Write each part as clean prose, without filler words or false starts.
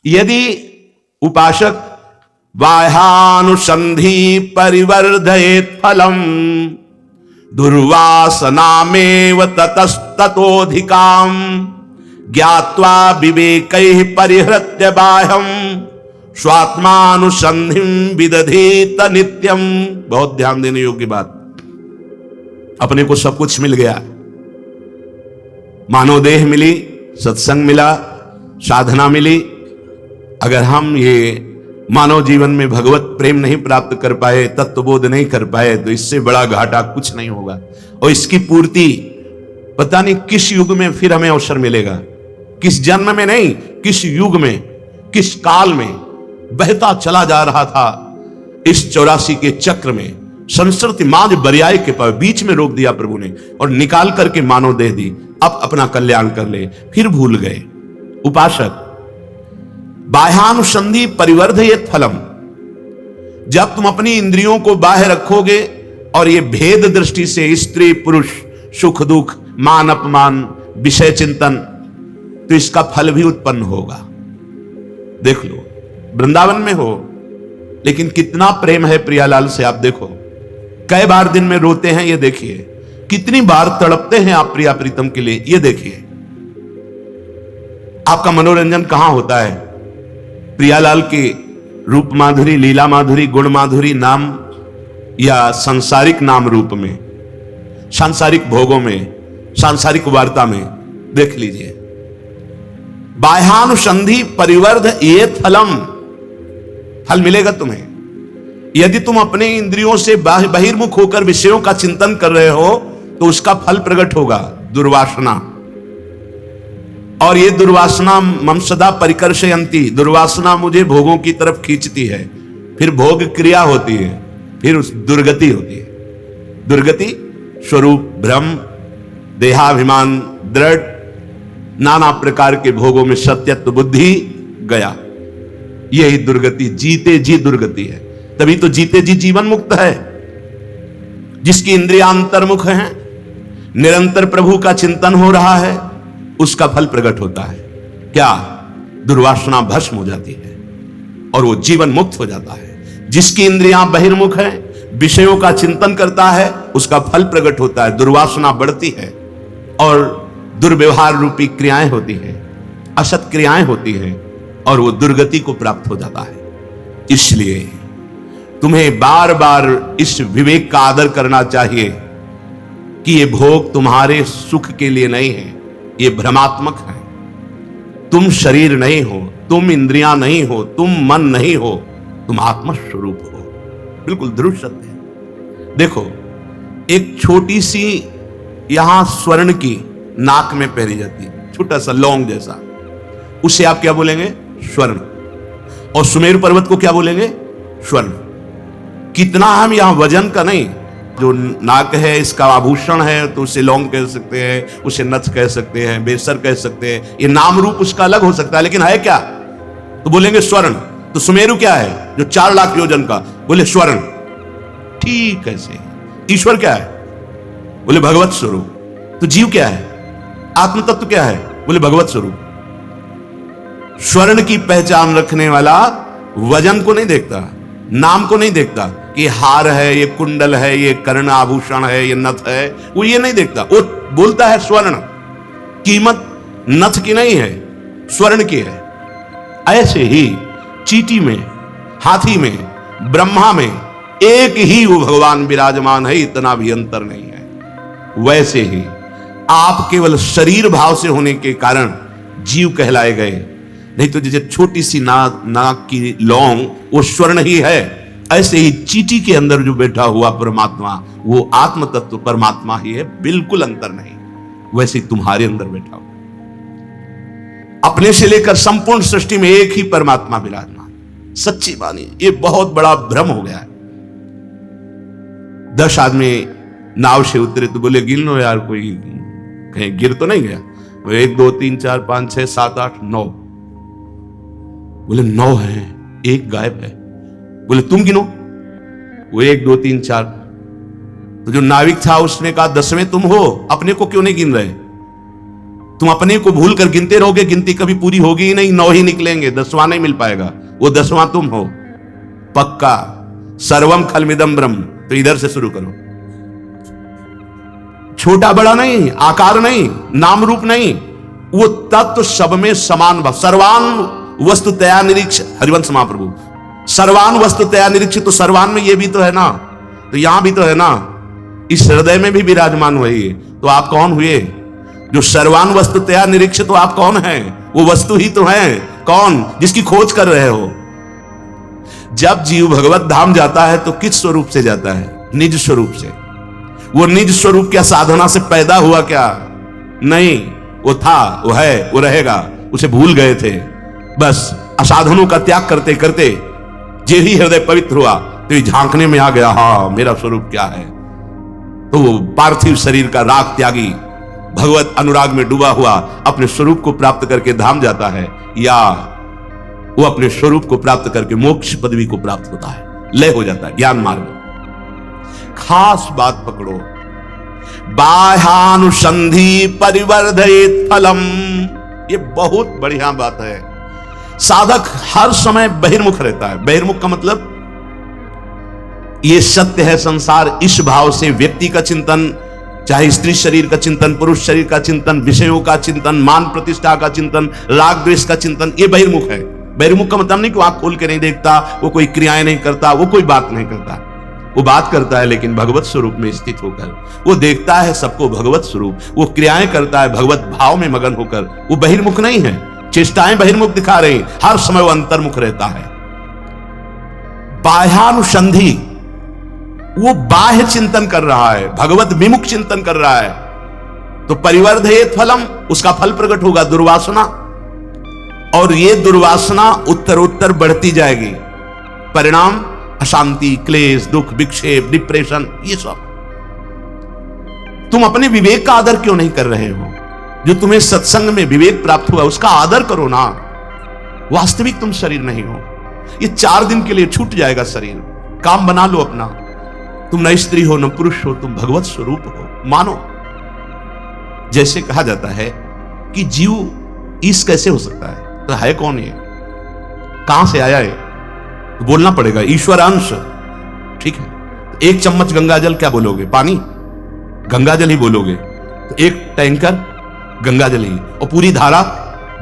यदि उपासक बाह्यानुसंधि परिवर्धयेत् फलम दुर्वासनामेव ततस्ततोधिकाम ज्ञात्वा विवेकैः परिहृत्य बाह्यम स्वात्मानुसंधिं विदधेत नित्यम। बहुत ध्यान देने योग्य बात। अपने को सब कुछ मिल गया, मानव देह मिली, सत्संग मिला, साधना मिली। अगर हम ये मानव जीवन में भगवत प्रेम नहीं प्राप्त कर पाए, तत्वबोध नहीं कर पाए, तो इससे बड़ा घाटा कुछ नहीं होगा। और इसकी पूर्ति पता नहीं किस युग में फिर हमें अवसर मिलेगा, किस जन्म में नहीं, किस युग में, किस काल में बहता चला जा रहा था इस 84 के चक्र में। संस्कृति माज बरियाई के पास बीच में रोक दिया प्रभु ने और निकाल करके मानव देह दी। अब अपना कल्याण कर ले, फिर भूल गए। उपासक बाह्यानुसंधि परिवर्धयेत् फलम, जब तुम अपनी इंद्रियों को बाहर रखोगे और ये भेद दृष्टि से स्त्री पुरुष, सुख दुख, मान अपमान, विषय चिंतन, तो इसका फल भी उत्पन्न होगा। देख लो, वृंदावन में हो लेकिन कितना प्रेम है प्रियालाल से, आप देखो। कई बार दिन में रोते हैं, ये देखिए। कितनी बार तड़पते हैं आप प्रिया प्रीतम के लिए, ये देखिए। आपका मनोरंजन कहां होता है? प्रियालाल की रूप माधुरी, लीला माधुरी, गुण माधुरी नाम या सांसारिक नाम रूप में, सांसारिक भोगों में, सांसारिक वार्ता में? देख लीजिए। बाह्यानुसंधि परिवर्ध ये फलम, फल मिलेगा तुम्हें। यदि तुम अपने इंद्रियों से बहिर्मुख होकर विषयों का चिंतन कर रहे हो तो उसका फल प्रकट होगा, दुर्वासना। और ये दुर्वासना मम सदा परिकर्षयन्ति, दुर्वासना मुझे भोगों की तरफ खींचती है। फिर भोग क्रिया होती है, फिर उस दुर्गति होती है। दुर्गति स्वरूप भ्रम, देहाभिमान दृढ़, नाना प्रकार के भोगों में सत्यत्व बुद्धि गया। यही दुर्गति, जीते जी दुर्गति है। तभी तो जीते जी जीवन मुक्त है। जिसकी इंद्रियां अंतर्मुख हैं, निरंतर प्रभु का चिंतन हो रहा है, उसका फल प्रकट होता है। क्या? दुर्वासना भस्म हो जाती है और वो जीवन मुक्त हो जाता है। जिसकी इंद्रियां बहिर्मुख हैं, विषयों का चिंतन करता है, उसका फल प्रकट होता है। दुर्वासना बढ़ती है और दुर्व्यवहार रूपी क्रियाएं होती हैं, असत क्रियाएं होती हैं और वो दुर्गति को प्राप्त हो जाता है। इसलिए तुम्हें बार बार इस विवेक का आदर करना चाहिए कि ये भोग तुम्हारे सुख के लिए नहीं है, ये भ्रमात्मक है। तुम शरीर नहीं हो, तुम इंद्रियां नहीं हो, तुम मन नहीं हो, तुम आत्मस्वरूप हो। बिल्कुल दृढ़ सत्य है। देखो, एक छोटी सी यहां स्वर्ण की नाक में पहनी जाती है, छोटा सा लौंग जैसा, उसे आप क्या बोलेंगे? स्वर्ण। और सुमेरु पर्वत को क्या बोलेंगे? स्वर्ण। कितना हम यहां वजन का नहीं, जो नाक है इसका आभूषण है तो उसे लौंग कह सकते हैं, उसे नथ कह सकते हैं, बेसर कह सकते हैं, ये नाम रूप उसका अलग हो सकता है, लेकिन है क्या? तो बोलेंगे स्वर्ण। तो सुमेरु क्या है जो 4 लाख योजन का? बोले स्वर्ण। ठीक ऐसे ईश्वर क्या है? बोले भगवत स्वरूप। तो जीव क्या है? आत्म तत्व क्या है? बोले भगवत स्वरूप। स्वर्ण की पहचान रखने वाला वजन को नहीं देखता, नाम को नहीं देखता, ये हार है, ये कुंडल है, ये कर्ण आभूषण है, ये नथ है, वो ये नहीं देखता। वो बोलता है स्वर्ण। कीमत नथ की नहीं है, स्वर्ण की है। ऐसे ही चींटी में, हाथी में, ब्रह्मा में एक ही वो भगवान विराजमान है, इतना भी अंतर नहीं है। वैसे ही आप केवल शरीर भाव से होने के कारण जीव कहलाए गए, नहीं तो जैसे छोटी सी नाक की लौंग वो स्वर्ण ही है, ऐसे ही चींटी के अंदर जो बैठा हुआ परमात्मा वो आत्म तत्व परमात्मा ही है, बिल्कुल अंतर नहीं। वैसे ही तुम्हारे अंदर बैठा हुआ अपने से लेकर संपूर्ण सृष्टि में एक ही परमात्मा विराजमान। सच्ची बानी, ये बहुत बड़ा भ्रम हो गया है। 10 आदमी नाव से उतरे तो बोले गिन लो यार, कोई कहीं गिर तो नहीं गया? 1 2 3 4 5 6 7 8 9। बोले 9 है, एक गायब है। बोले तुम गिनो। वो 1 2 3 4। तो जो नाविक था उसने कहा 10वें तुम हो, अपने को क्यों नहीं गिन रहे? तुम अपने को भूल कर गिनते रहोगे, गिनती कभी पूरी होगी ही नहीं, 9 ही निकलेंगे, 10वां नहीं मिल पाएगा। वो 10वां तुम हो पक्का। सर्वम खलमिदम ब्रह्म, तो इधर से शुरू करो। छोटा बड़ा नहीं, आकार नहीं, नाम रूप नहीं, वो तत्व सब में समान भाव। सर्वान वस्तु तया निरीक्ष, हरिवंश महाप्रभु, सर्वान वस्तु तया निरीक्ष, तो सर्वान में ये भी तो है ना, तो यहां भी तो है ना, इस हृदय में भी विराजमान हुए। तो आप कौन हुए जो सर्वान वस्तु तया निरीक्ष? तो आप कौन है? वो वस्तु ही तो है। कौन? जिसकी खोज कर रहे हो। जब जीव भगवत धाम जाता है तो किस स्वरूप से जाता है? निज स्वरूप से। वो निज स्वरूप क्या साधना से पैदा हुआ क्या? नहीं, वो था, वो है, वो रहेगा, उसे भूल गए थे। बस असाधनों का त्याग करते करते जे ही हृदय पवित्र हुआ तो ये झांकने में आ गया, हाँ मेरा स्वरूप क्या है। तो वो पार्थिव शरीर का राग त्यागी भगवत अनुराग में डूबा हुआ अपने स्वरूप को प्राप्त करके धाम जाता है, या वो अपने स्वरूप को प्राप्त करके मोक्ष पदवी को प्राप्त होता है, लय हो जाता है, ज्ञान मार्ग। खास बात पकड़ो, बाह्यानुसंधि परिवर्धित फलम, ये बहुत बढ़िया बात है। साधक हर समय बहिर्मुख रहता है। बहिर्मुख का मतलब ये सत्य है, संसार इस भाव से व्यक्ति का चिंतन, चाहे स्त्री शरीर का चिंतन, पुरुष शरीर का चिंतन, विषयों का चिंतन, मान प्रतिष्ठा का चिंतन, राग द्वेष का चिंतन, ये बहिर्मुख है। बहिर्मुख का मतलब नहीं कि वो आंख खोल के नहीं देखता, वो कोई क्रियाएं नहीं करता, वो कोई बात नहीं करता, वो बात करता है लेकिन भगवत स्वरूप में स्थित होकर। वो देखता है सबको भगवत स्वरूप, वो क्रियाएं करता है भगवत भाव में मगन होकर। वो बहिर्मुख नहीं है, चेष्टाएं बहिर्मुख दिखा रही, हर समय वो अंतर्मुख रहता है। बाह्यानुसंधि, वो बाह्य चिंतन कर रहा है, भगवत विमुख चिंतन कर रहा है, तो परिवर्धित फलम, उसका फल प्रकट होगा, दुर्वासना। और ये दुर्वासना उत्तरोत्तर बढ़ती जाएगी। परिणाम अशांति, क्लेश, दुख, विक्षेप, डिप्रेशन, ये सब। तुम अपने विवेक का आदर क्यों नहीं कर रहे हो? जो तुम्हें सत्संग में विवेक प्राप्त हुआ उसका आदर करो ना। वास्तविक तुम शरीर नहीं हो, ये 4 दिन के लिए छूट जाएगा शरीर। काम बना लो अपना। तुम न स्त्री हो न पुरुष हो, तुम भगवत स्वरूप हो, मानो। जैसे कहा जाता है कि जीव ईश कैसे हो सकता है, तो है कौन ये, कहां से आया है? तो बोलना पड़ेगा ईश्वर अंश, ठीक है। तो 1 चम्मच गंगाजल क्या बोलोगे? पानी, गंगाजल ही बोलोगे। तो 1 टैंकर गंगाजल ही, और पूरी धारा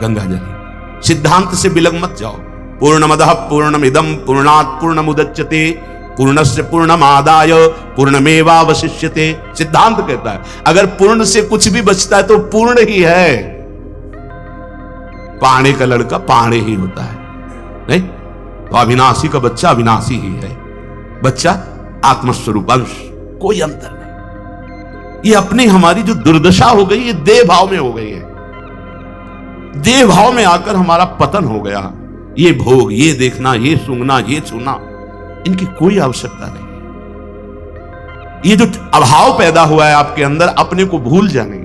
गंगाजल ही। सिद्धांत से बिलग मत जाओ। पूर्णमदः पूर्णमिदं पूर्णात् पूर्णमुदच्यते पूर्णस्य पूर्णमादाय पूर्णमेवावशिष्यते। सिद्धांत कहता है अगर पूर्ण से कुछ भी बचता है तो पूर्ण ही है। पाणे का लड़का पाणे ही होता है, नहीं तो अविनाशी का बच्चा अविनाशी ही है। बच्चा आत्मस्वरूप अंश, कोई अंतर नहीं। ये अपनी हमारी जो दुर्दशा हो गई, ये देह भाव में हो गई है। देह भाव में आकर हमारा पतन हो गया। ये भोग, ये देखना, ये सूंघना, ये छूना, इनकी कोई आवश्यकता नहीं। ये जो अभाव पैदा हुआ है आपके अंदर, अपने को भूल जाने,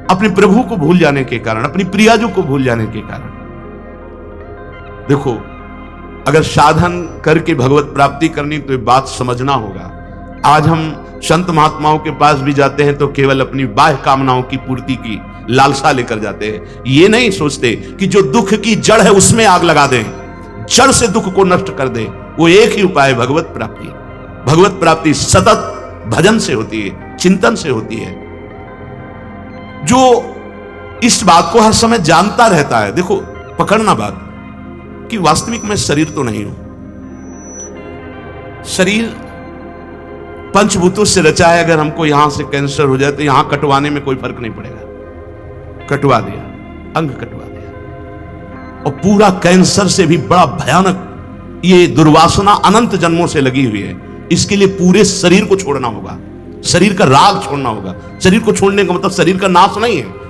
अपने प्रभु को भूल जाने के कारण, अपनी प्रियाजू को भूल जाने के कारण। देखो, अगर साधन करके भगवत प्राप्ति करनी तो ये बात समझना होगा। आज हम संत महात्माओं के पास भी जाते हैं तो केवल अपनी बाह्य कामनाओं की पूर्ति की लालसा लेकर जाते हैं। ये नहीं सोचते कि जो दुख की जड़ है उसमें आग लगा दें, जड़ से दुख को नष्ट कर दें। वो एक ही उपाय है, भगवत प्राप्ति। भगवत प्राप्ति सतत भजन से होती है, चिंतन से होती है। जो इस बात को हर समय जानता रहता है, देखो पकड़ना बात कि वास्तविक मैं शरीर तो नहीं हूं। शरीर पंचभूतों से रचा है। अगर हमको यहां से कैंसर हो जाए तो यहां कटवाने में कोई फर्क नहीं पड़ेगा। कटवा दिया, अंग कटवा दिया, और पूरा कैंसर से भी बड़ा भयानक ये दुर्वासना अनंत जन्मों से लगी हुई है। इसके लिए पूरे शरीर को छोड़ना होगा, शरीर का राग छोड़ना होगा। शरीर को छोड़ने का मतलब शरीर का नाश नहीं है।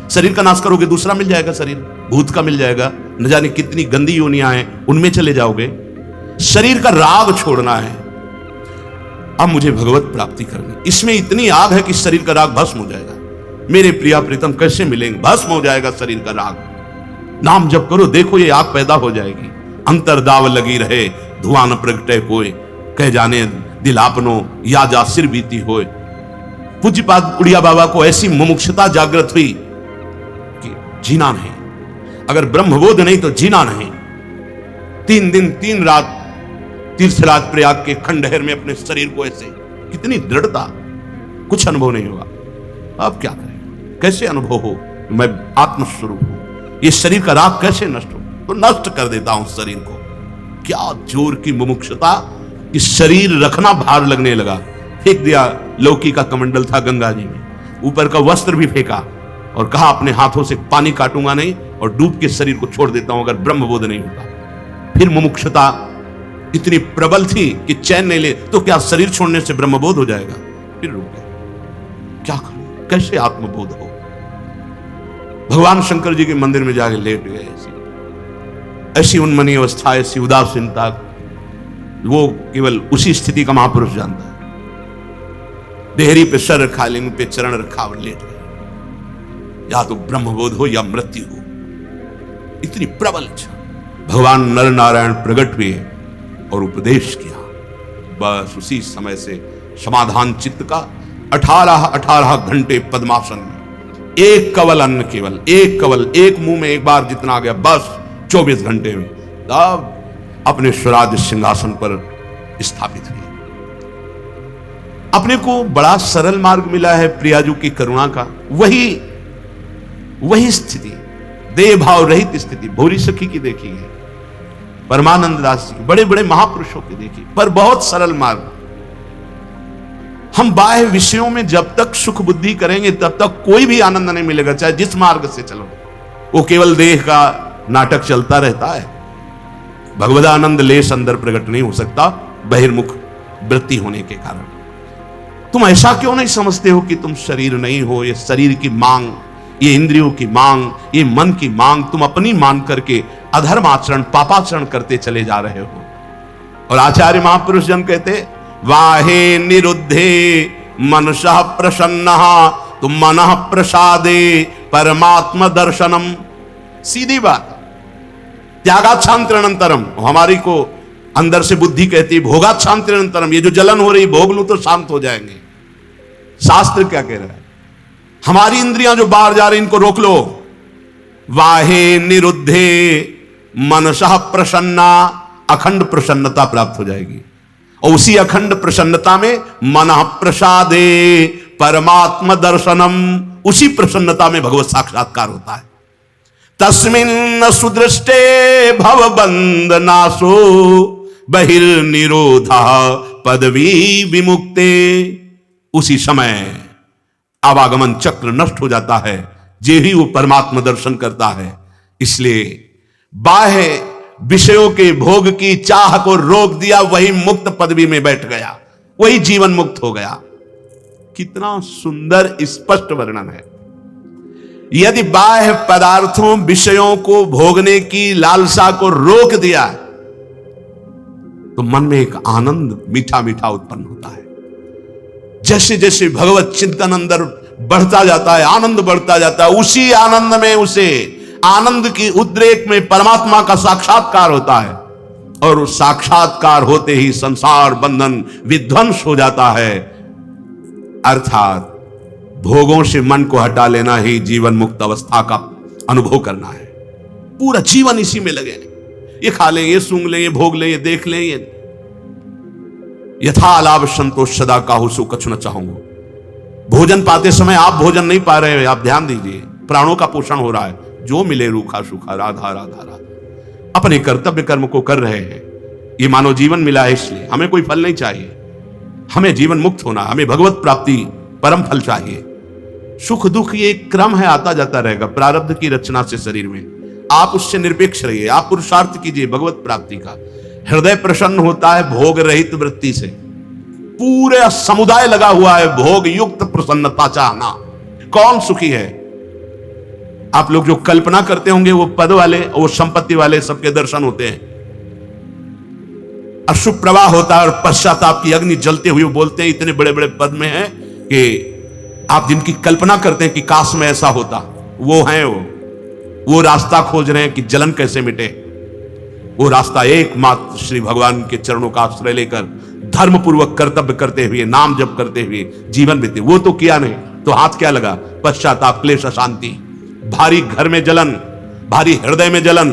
शरीर का नाश करोगे दूसरा मिल जाएगा, शरीर भूत का मिल जाएगा, न जाने कितनी गंदी योनियां हैं उनमें चले जाओगे। शरीर का राग छोड़ना है। अब मुझे भगवत प्राप्ति करनी, इसमें इतनी आग है कि शरीर का राग भस्म हो जाएगा। मेरे प्रिया प्रीतम कैसे मिलेंगे? भस्म हो जाएगा शरीर का राग। नाम जप करो, देखो ये आग पैदा हो जाएगी। अंतर दाव लगी रहे, धुआं न प्रगटे कोई, कह जाने दिल आपनो या जा सिर बीती होए। पूज्यपाद उड़िया बाबा को ऐसी मुमुक्षुता जागृत हुई जीना नहीं, अगर ब्रह्मबोध नहीं तो जीना नहीं। 3 दिन 3 रात तीर्थराज प्रयाग के खंडहर में अपने शरीर को ऐसे, कितनी दृढ़ता, कुछ अनुभव नहीं होगा। अब क्या करें, कैसे अनुभव हो मैं आत्मस्वरूप हूं, ये शरीर का राग कैसे नष्ट हो, तो नष्ट कर देता हूं शरीर को। क्या जोर की मुमुक्षुता कि शरीर रखना भार लगने लगा। फेंक दिया, लौकी का कमंडल था गंगा जी में, ऊपर का वस्त्र भी फेंका और कहा अपने हाथों से पानी काटूंगा नहीं और डूब के शरीर को छोड़ देता हूं अगर ब्रह्मबोध नहीं होता। फिर मुमुक्षुता इतनी प्रबल थी कि चैन नहीं ले, तो क्या शरीर छोड़ने से ब्रह्मबोध हो जाएगा? फिर रुक गए, क्या करूं, कैसे आत्मबोध हो। भगवान शंकर जी के मंदिर में जाके लेट गए, ऐसी उन्मनी अवस्था, ऐसी उदासीनता, वो केवल उसी स्थिति का महापुरुष जानता है। देहरी पे सर रखा, लिंग पे चरण रखा और लेट गए। या तो ब्रह्मबोध हो या मृत्यु हो, इतनी प्रबल इच्छा। भगवान नर नारायण प्रकट हुए और उपदेश किया। बस उसी समय से समाधान चित्त का 18 घंटे पद्मासन में, एक कवल अन्न, केवल एक कवल, एक मुंह में एक बार जितना आ गया, बस 24 घंटे में तब अपने स्वराज सिंहासन पर स्थापित हुई। अपने को बड़ा सरल मार्ग मिला है प्रियाजू की करुणा का। वही स्थिति, देह भाव रहित स्थिति भोरी सखी की देखी है, परमानंद दास जी की, बड़े बड़े महापुरुषों की देखी, पर बहुत सरल मार्ग। हम बाह्य विषयों में जब तक सुख बुद्धि करेंगे तब तक कोई भी आनंद नहीं मिलेगा, चाहे जिस मार्ग से चलो। वो केवल देह का नाटक चलता रहता है। भगवदानंद लेस अंदर प्रकट नहीं हो सकता बहिर्मुख वृत्ति होने के कारण। तुम ऐसा क्यों नहीं समझते हो कि तुम शरीर नहीं हो? ये शरीर की मांग, ये इंद्रियों की मांग, ये मन की मांग तुम अपनी मान करके अधर्म आचरण, पापाचरण करते चले जा रहे हो। और आचार्य महापुरुष जन कहते, वाहे निरुद्धे मनसः प्रसन्नः तुम मनः प्रसादे परमात्म दर्शनम। सीधी बात। त्यागाच्छांतिरनंतरम, हमारी को अंदर से बुद्धि कहती है भोगाच्छांतिरनंतरम, ये जो जलन हो रही भोग लूं तो शांत हो जाएंगे। शास्त्र क्या कह रहा है? हमारी इंद्रियां जो बाहर जा रही इनको रोक लो। वाहे निरुद्धे मनसः प्रसन्ना, अखंड प्रसन्नता प्राप्त हो जाएगी। और उसी अखंड प्रसन्नता में मनः प्रसादे परमात्म दर्शनम, उसी प्रसन्नता में भगवत साक्षात्कार होता है। तस्मिन् सुदृष्टे भवबंधनासो बहिर्निरोधः पदवी विमुक्ते। उसी समय आवागमन चक्र नष्ट हो जाता है, जे ही वो परमात्मा दर्शन करता है। इसलिए बाह्य विषयों के भोग की चाह को रोक दिया, वही मुक्त पदवी में बैठ गया, वही जीवन मुक्त हो गया। कितना सुंदर स्पष्ट वर्णन है। यदि बाह्य पदार्थों विषयों को भोगने की लालसा को रोक दिया तो मन में एक आनंद मीठा मीठा उत्पन्न होता है। जैसे जैसे भगवत चिंतन अंदर बढ़ता जाता है, आनंद बढ़ता जाता है, उसी आनंद में, उसे आनंद की उद्रेक में परमात्मा का साक्षात्कार होता है। और उस साक्षात्कार होते ही संसार बंधन विध्वंस हो जाता है। अर्थात भोगों से मन को हटा लेना ही जीवन मुक्त अवस्था का अनुभव करना है। पूरा जीवन इसी में लगे, ये खा लें, ये सूंघ लें, ये भोग लें, ये देख लें, ये यथा लाभ संतोष सदा काहू सो कछु न चाहूंगा। भोजन पाते समय आप भोजन नहीं पा रहे हैं, आप ध्यान दीजिए, प्राणों का पोषण हो रहा है। जो मिले रूखा सूखा, राधा राधा राधा, अपने कर्तव्य कर्म को कर रहे हैं। ये मानव जीवन मिला है, इसलिए हमें कोई फल नहीं चाहिए। हमें जीवन मुक्त होना, हमें भगवत प्राप्ति परम फल चाहिए। सुख दुख ये एक क्रम है, आता जाता रहेगा प्रारब्ध की रचना से शरीर में। आप उससे निरपेक्ष रहिए, आप पुरुषार्थ कीजिए भगवत प्राप्ति का। हृदय प्रसन्न होता है भोग रहित वृत्ति से। पूरे समुदाय लगा हुआ है भोग युक्त प्रसन्नता चाहना। कौन सुखी है? आप लोग जो कल्पना करते होंगे वो पद वाले, वो संपत्ति वाले सबके दर्शन होते हैं। अशुभ प्रवाह होता है और पश्चाताप की अग्नि जलते हुए बोलते हैं, इतने बड़े बड़े पद में है कि आप जिनकी कल्पना करते हैं कि काश में ऐसा होता, वो हैं वो रास्ता खोज रहे हैं कि जलन कैसे मिटे। वो रास्ता एकमात्र श्री भगवान के चरणों का आश्रय लेकर धर्म पूर्वक कर्तव्य करते हुए, नाम जप करते हुए जीवन बीते। वो तो किया नहीं तो हाथ क्या लगा? पश्चाताप, क्लेश, अशांति, भारी घर में जलन, भारी हृदय में जलन।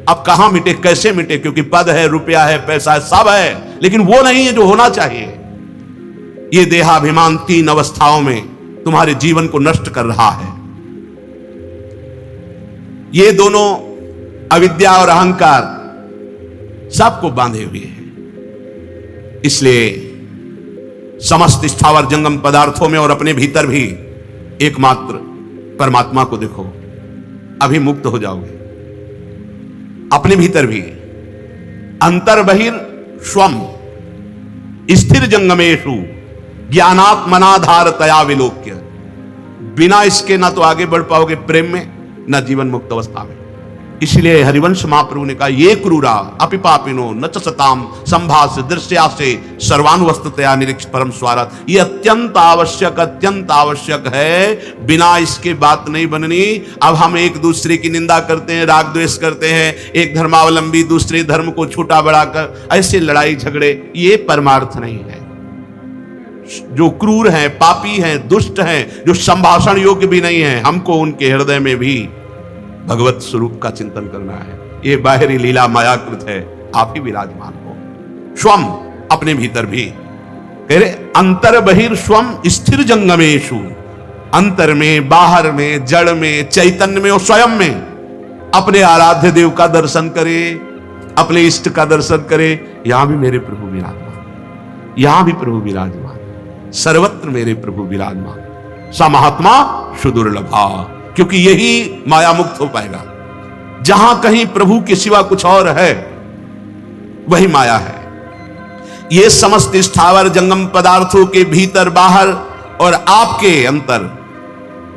अब कहां मिटे, कैसे मिटे? क्योंकि पद है, रुपया है, पैसा है, सब है, लेकिन वो नहीं है जो होना चाहिए। ये देहाभिमान 3 अवस्थाओं में तुम्हारे जीवन को नष्ट कर रहा है। ये दोनों अविद्या और अहंकार सबको बांधे हुए हैं। इसलिए समस्त स्थावर जंगम पदार्थों में और अपने भीतर भी एकमात्र परमात्मा को देखो, अभी मुक्त हो जाओगे। अपने भीतर भी अंतर बहिर स्वम स्थिर जंगमेशु ज्ञानात्मनाधार तया विलोक्य। बिना इसके ना तो आगे बढ़ पाओगे प्रेम में, ना जीवन मुक्त अवस्था में। इसलिए हरिवंश महाप्रभु ने कहा, ये क्रूरा अपिपापिनो न च सताम संभास दृश्या से सर्वानुवस्ततया निरीक्ष परम स्वार्थ। ये अत्यंत आवश्यक है, बिना इसके बात नहीं बननी। अब हम एक दूसरे की निंदा करते हैं, राग द्वेष करते हैं, एक धर्मावलंबी दूसरे धर्म को छोटा बढ़ाकर ऐसे लड़ाई झगड़े, ये परमार्थ नहीं है। जो क्रूर हैं, पापी हैं, दुष्ट हैं, जो संभाषण योग्य भी नहीं है, हमको उनके हृदय में भी भगवत स्वरूप का चिंतन करना है। ये बाहरी लीला मायाकृत है, आप ही विराजमान हो। स्वम अपने भीतर भी कह रहे, अंतर बहिर स्वम स्थिर जंगमेशु। अंतर में, बाहर में, जड़ में, चैतन्य में और स्वयं में अपने आराध्य देव का दर्शन करे, अपने इष्ट का दर्शन करे। यहां भी मेरे प्रभु विराजमान, यहां भी प्रभु विराजमान, सर्वत्र मेरे प्रभु विराजमान। सा महात्मा सुदुर्लभा, क्योंकि यही माया मुक्त हो पाएगा। जहां कहीं प्रभु के सिवा कुछ और है, वही माया है। ये समस्त स्थावर जंगम पदार्थों के भीतर बाहर और आपके अंतर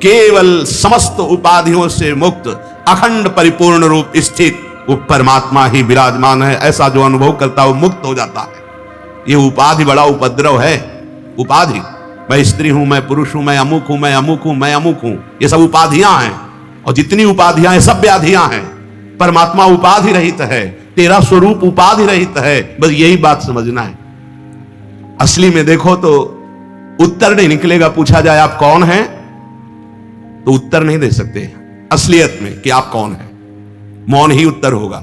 केवल समस्त उपाधियों से मुक्त अखंड परिपूर्ण रूप स्थित वो परमात्मा ही विराजमान है। ऐसा जो अनुभव करता है वो मुक्त हो जाता है। ये उपाधि बड़ा उपद्रव है। उपाधि, मैं स्त्री हूं, मैं पुरुष हूं, मैं अमुक हूं, मैं अमुक हूं, मैं अमुक हूं, ये सब उपाधियां हैं। और जितनी उपाधियां हैं सब व्याधियां हैं। परमात्मा उपाधि रहित है, तेरा स्वरूप उपाधि रहित है। बस यही बात समझना है। असली में देखो तो उत्तर नहीं निकलेगा। पूछा जाए आप कौन हैं, तो उत्तर नहीं दे सकते असलियत में कि आप कौन हैं। मौन ही उत्तर होगा।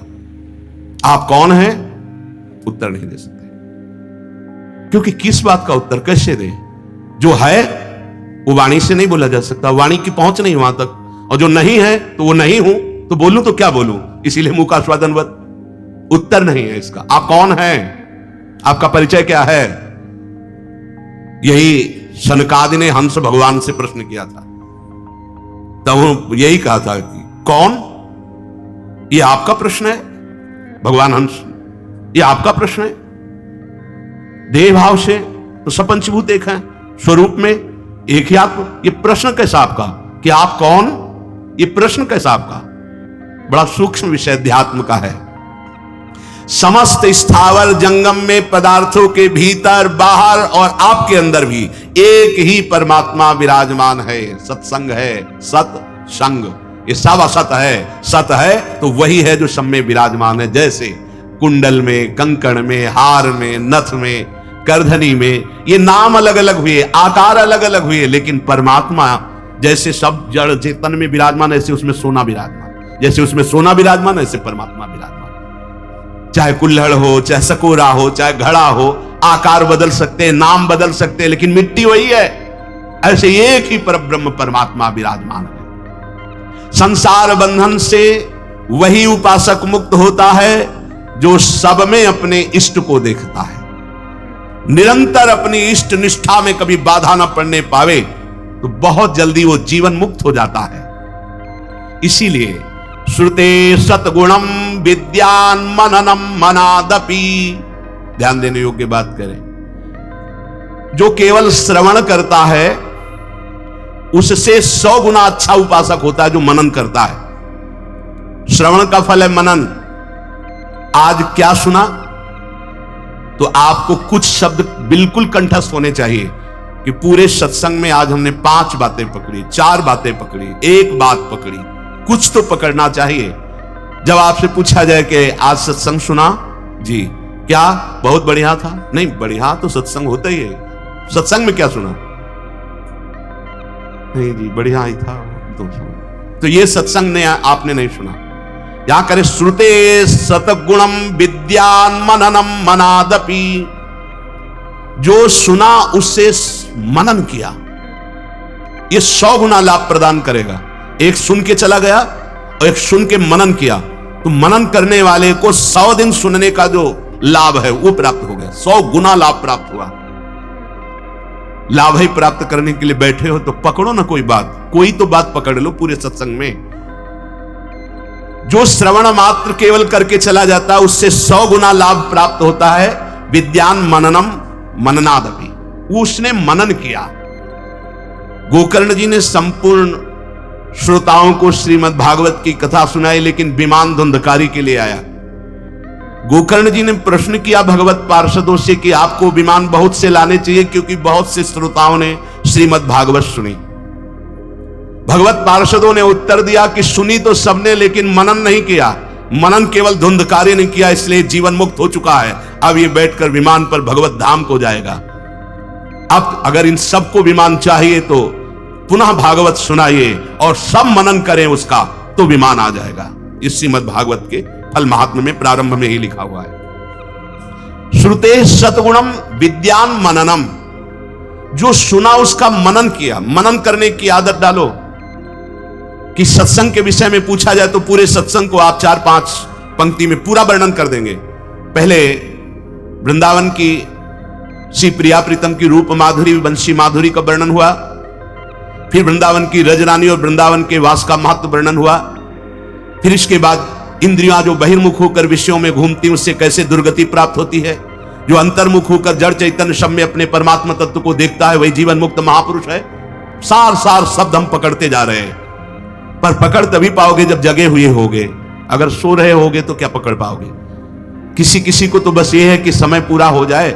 आप कौन हैं, उत्तर नहीं दे सकते। क्योंकि किस बात का उत्तर कैसे दे? जो है वो वाणी से नहीं बोला जा सकता, वाणी की पहुंच नहीं वहां तक। और जो नहीं है तो वो नहीं हूं, तो बोलूं तो क्या बोलूं? इसीलिए मुंह का स्वादनवत उत्तर नहीं है इसका। आप कौन हैं, आपका परिचय क्या है? यही सनकादि ने हंस भगवान से प्रश्न किया था। तब यही कहा था कि कौन, ये आपका प्रश्न है भगवान हंस, ये आपका प्रश्न है। देह भाव से तो सब पंचभूत एक हैं, स्वरूप में एक ही आत्मा। ये प्रश्न कैसा आपका कि आप कौन, ये प्रश्न कैसा आपका? बड़ा सूक्ष्म विषय अध्यात्म का है। समस्त स्थावर जंगम में पदार्थों के भीतर बाहर और आपके अंदर भी एक ही परमात्मा विराजमान है। सत्संग है, सत्संग, ये सब असत है। सत है तो वही है जो सब में विराजमान है। जैसे कुंडल में, कंकण में, हार में, नथ में, करधनी में, ये नाम अलग अलग हुए, आकार अलग अलग हुए, लेकिन परमात्मा जैसे सब जड़ चेतन में विराजमान, ऐसे उसमें सोना विराजमान। जैसे उसमें सोना विराजमान, ऐसे परमात्मा विराजमान। चाहे कुल्हड़ हो, चाहे सकोरा हो, चाहे घड़ा हो, आकार बदल सकते हैं, नाम बदल सकते हैं, लेकिन मिट्टी वही है। ऐसे एक ही परब्रह्म परमात्मा विराजमान है। संसार बंधन से वही उपासक मुक्त होता है जो सब में अपने इष्ट को देखता है। निरंतर अपनी इष्ट निष्ठा में कभी बाधा न पड़ने पावे तो बहुत जल्दी वो जीवन मुक्त हो जाता है। इसीलिए श्रुते सतगुणम विद्यान मननम मनादपि, ध्यान देने योग्य बात करें। जो केवल श्रवण करता है उससे 100 गुना अच्छा उपासक होता है जो मनन करता है। श्रवण का फल है मनन। आज क्या सुना, तो आपको कुछ शब्द बिल्कुल कंठस्थ होने चाहिए कि पूरे सत्संग में आज हमने 5 बातें पकड़ी, 4 बातें पकड़ी, 1 बात पकड़ी, कुछ तो पकड़ना चाहिए। जब आपसे पूछा जाए कि आज सत्संग सुना जी, क्या बहुत बढ़िया था? नहीं, बढ़िया तो सत्संग होता ही है। सत्संग में क्या सुना? नहीं जी, बढ़िया ही था। तो तो ये सत्संग ने आपने नहीं सुना। यहां करे श्रुते सतगुणम विद्यान मननम मनादपि, जो सुना उससे मनन किया, ये 100 गुना लाभ प्रदान करेगा। एक सुन के चला गया और एक सुन के मनन किया, तो मनन करने वाले को 100 दिन सुनने का जो लाभ है वो प्राप्त हो गया, 100 गुना लाभ प्राप्त हुआ। लाभ ही प्राप्त करने के लिए बैठे हो तो पकड़ो ना कोई बात, कोई तो बात पकड़ लो पूरे सत्संग में। जो श्रवण मात्र केवल करके चला जाता है उससे 100 गुना लाभ प्राप्त होता है। विद्यान मननम मननादपि, उसने मनन किया। गोकर्ण जी ने संपूर्ण श्रोताओं को श्रीमद् भागवत की कथा सुनाई, लेकिन विमान धुंधकारी के लिए आया। गोकर्ण जी ने प्रश्न किया भगवत पार्षदों से कि आपको विमान बहुत से लाने चाहिए, क्योंकि बहुत से श्रोताओं ने श्रीमद् भागवत सुनी। भगवत पार्षदों ने उत्तर दिया कि सुनी तो सबने, लेकिन मनन नहीं किया। मनन केवल धुंधकारी नहीं किया, इसलिए जीवन मुक्त हो चुका है। अब ये बैठकर विमान पर भगवत धाम को जाएगा। अब अगर इन सबको विमान चाहिए तो पुनः भागवत सुनाइए और सब मनन करें उसका, तो विमान आ जाएगा। इस श्रीमद् भागवत के फल महात्म्य में प्रारंभ में ही लिखा हुआ है। श्रुते सतगुणम विद्यान मननम, जो सुना उसका मनन किया। मनन करने की आदत डालो कि सत्संग के विषय में पूछा जाए तो पूरे सत्संग को आप 4-5 पंक्ति में पूरा वर्णन कर देंगे। पहले वृंदावन की श्री प्रिया प्रीतम की रूप माधुरी वंशी माधुरी का वर्णन हुआ, फिर वृंदावन की रजरानी और वृंदावन के वास का महत्व वर्णन हुआ, फिर इसके बाद इंद्रियां जो बहिर्मुख होकर विषयों में घूमती उससे कैसे दुर्गति प्राप्त होती है, जो अंतर्मुख होकर जड़ चैतन्य शब्द में अपने परमात्मा तत्व को देखता है वही जीवन मुक्त महापुरुष है। सार सार शब्द हम पकड़ते जा रहे हैं, पर पकड़ तभी पाओगे जब जगे हुए होगे। अगर सो रहे होगे तो क्या पकड़ पाओगे? किसी किसी को तो बस ये है कि समय पूरा हो जाए,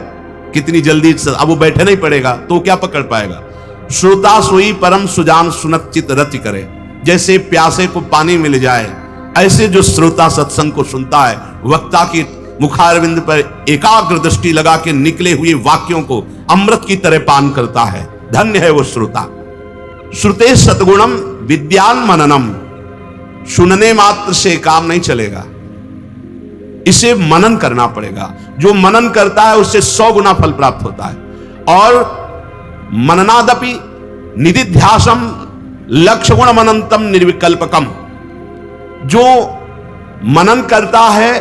कितनी जल्दी, अब वो बैठे नहीं पड़ेगा तो क्या पकड़ पाएगा। श्रोता सोई परम सुजान सुनत चित रति करे, जैसे प्यासे को पानी मिल जाए ऐसे जो श्रोता सत्संग को सुनता है, वक्ता की मुखारविंद पर एकाग्र दृष्टि लगा के निकले हुए वाक्यों को अमृत की तरह पान करता है, धन्य है वो श्रोता। श्रुते सतगुणम विद्यान मननम, सुनने मात्र से काम नहीं चलेगा, इसे मनन करना पड़ेगा। जो मनन करता है उससे 100 गुना फल प्राप्त होता है। और मननादपि निधिध्यासम लक्ष्य गुण मनंतम निर्विकल्पकम, जो मनन करता है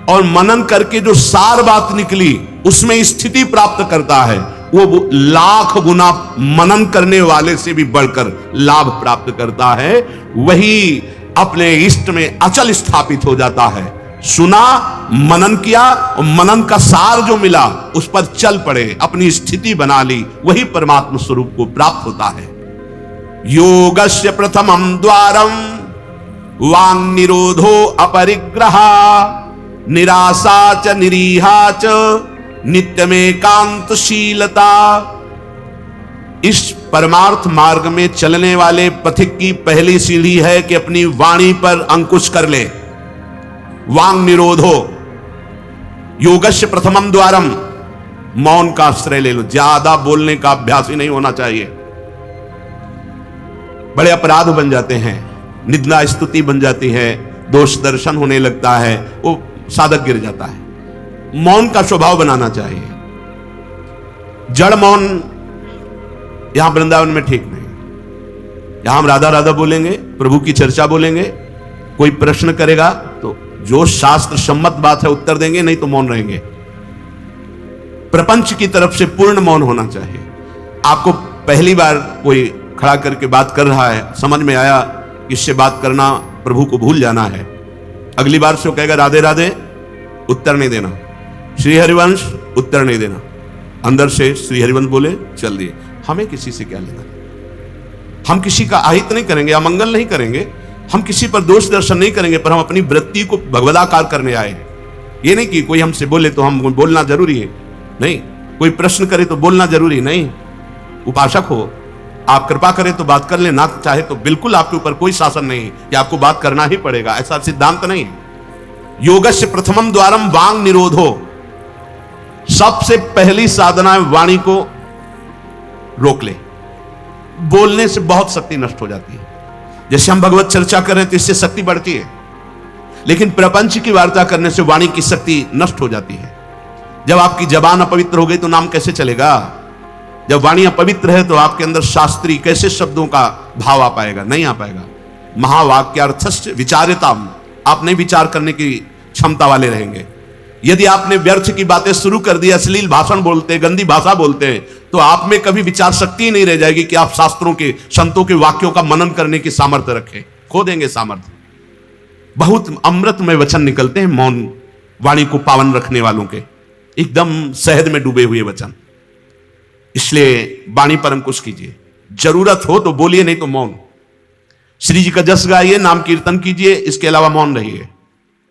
और मनन करके जो सार बात निकली उसमें स्थिति प्राप्त करता है, वो लाख गुना मनन करने वाले से भी बढ़कर लाभ प्राप्त करता है। वही अपने इष्ट में अचल स्थापित हो जाता है। सुना, मनन किया और मनन का सार जो मिला उस पर चल पड़े, अपनी स्थिति बना ली, वही परमात्मा स्वरूप को प्राप्त होता है। योगस्य प्रथमं द्वारम वांग निरोधो अपरिग्रह निराशा च निरीहा च नित्यमेकांतशीलता। इस परमार्थ मार्ग में चलने वाले पथिक की पहली सीढ़ी है कि अपनी वाणी पर अंकुश कर ले। वांग निरोधो, योगस्य प्रथमम द्वारम, मौन का आश्रय ले लो। ज्यादा बोलने का अभ्यास ही नहीं होना चाहिए, बड़े अपराध बन जाते हैं, निंदा स्तुति बन जाती है, दोष दर्शन होने लगता है, वो साधक गिर जाता है। मौन का स्वभाव बनाना चाहिए। जड़ मौन यहां वृंदावन में ठीक नहीं। यहां हम राधा राधा बोलेंगे, प्रभु की चर्चा बोलेंगे, कोई प्रश्न करेगा तो जो शास्त्र सम्मत बात है उत्तर देंगे, नहीं तो मौन रहेंगे। प्रपंच की तरफ से पूर्ण मौन होना चाहिए। आपको पहली बार कोई खड़ा करके बात कर रहा है, समझ में आया इससे बात करना प्रभु को भूल जाना है, अगली बार से वो कहेगा राधे राधे, उत्तर नहीं देना। श्री हरिवंश, उत्तर नहीं देना। अंदर से श्री हरिवंश बोले, चल दिए। हमें किसी से क्या लेना? हम किसी का अहित नहीं करेंगे, अमंगल नहीं करेंगे, हम किसी पर दोष दर्शन नहीं करेंगे, पर हम अपनी वृत्ति को भगवदाकार करने आए हैं। ये नहीं कि कोई हमसे बोले तो हम बोलना जरूरी है, नहीं। कोई प्रश्न करे तो बोलना जरूरी नहीं। उपासक हो, आप कृपा करें तो बात कर ले, ना चाहे तो बिल्कुल आपके ऊपर कोई शासन नहीं कि आपको बात करना ही पड़ेगा, ऐसा सिद्धांत नहीं है। योगस्य प्रथमम द्वारम वांग निरोधो, सबसे पहली साधना है वाणी को रोक ले। बोलने से बहुत शक्ति नष्ट हो जाती है। जैसे हम भगवत चर्चा कर रहे हैं तो इससे शक्ति बढ़ती है, लेकिन प्रपंच की वार्ता करने से वाणी की शक्ति नष्ट हो जाती है। जब आपकी जबान अपवित्र हो गई तो नाम कैसे चलेगा? जब वाणी अपवित्र है तो आपके अंदर शास्त्री कैसे शब्दों का भाव आ पाएगा? नहीं आ पाएगा। महावाक्यार्थस्य विचारिताम, आप नहीं विचार करने की क्षमता वाले रहेंगे। यदि आपने व्यर्थ की बातें शुरू कर दी, अश्लील भाषण बोलते, गंदी भाषा बोलते हैं, तो आप में कभी विचार शक्ति ही नहीं रह जाएगी कि आप शास्त्रों के, संतों के वाक्यों का मनन करने की सामर्थ्य रखें। खो देंगे सामर्थ्य। बहुत अमृतमय वचन निकलते हैं मौन वाणी को पावन रखने वालों के, एकदम शहद में डूबे हुए वचन। इसलिए वाणी पर अंकुश कीजिए, जरूरत हो तो बोलिए, नहीं तो मौन। श्री जी का जस गाइए, नाम कीर्तन कीजिए, इसके अलावा मौन रहिए।